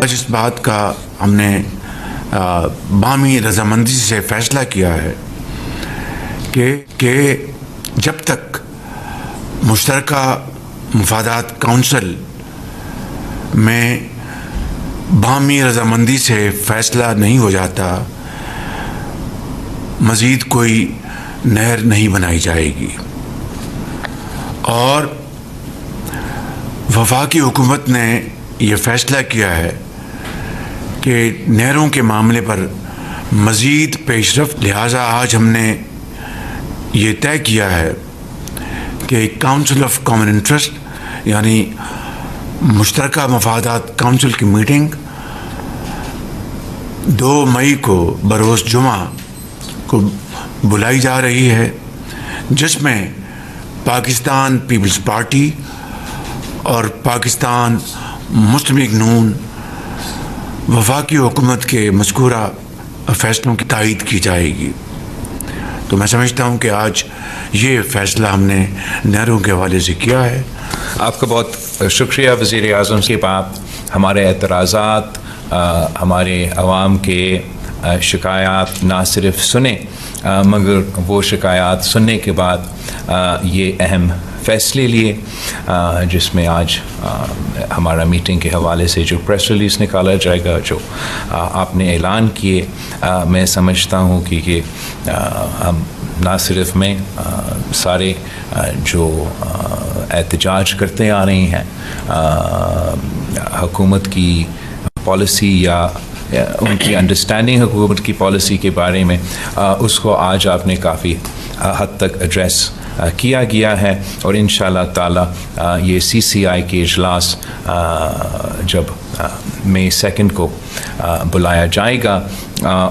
आज इस बात का हमने बामी रजामंदी से फ़ैसला किया है कि जब तक मुश्तरका मुफादात काउंसिल में बामी रजामंदी से फ़ैसला नहीं हो जाता, मज़ीद कोई नहर नहीं बनाई जाएगी। और वफाकी हुकूमत ने यह फ़ैसला किया है कि नहरों के मामले पर मज़ीद पेशरफ़्त, लिहाजा आज हमने ये तय किया है कि काउंसिल ऑफ कॉमन इंटरेस्ट यानी मुश्तरका मफादात काउंसिल की मीटिंग 2 मई को बरोज़ जुमा को बुलाई जा रही है, जिसमें पाकिस्तान पीपल्स पार्टी और पाकिस्तान मुस्लिम लीग नून वफाकी हुकूमत के मज़कूरा फ़ैसलों की तायीद की जाएगी। तो मैं समझता हूँ कि आज ये फ़ैसला हमने नहरों के हवाले से किया है। आपका बहुत शुक्रिया वज़ीर आज़म। के बाद हमारे एतराज़ात, हमारे अवाम के शिकायत ना सिर्फ सुने मगर वो शिकायत सुनने के बाद ये अहम फ़ैसले लिए, जिसमें आज हमारा मीटिंग के हवाले से जो प्रेस रिलीज़ निकाला जाएगा, जो आपने ऐलान किए, मैं समझता हूँ कि ये हम ना सिर्फ में सारे जो एहतजाज करते आ रही हैं हुकूमत की पॉलिसी या उनकी अंडरस्टैंडिंग हुकूमत की पॉलिसी के बारे में, उसको आज आपने काफ़ी हद तक एड्रेस किया गया है। और इंशाअल्लाह ताला ये CCI के इजलास जब मई 2 को बुलाया जाएगा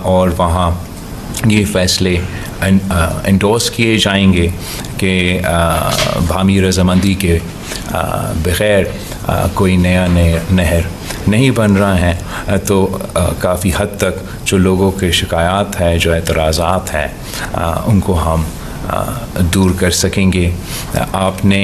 और वहाँ ये फ़ैसले एंडोर्स किए जाएंगे कि बामी रजामंदी के बग़ैर कोई नया नहर नहीं बन रहा है, तो काफ़ी हद तक जो लोगों के शिकायत है, जो एतराज़ात हैं, उनको हम दूर कर सकेंगे। आपने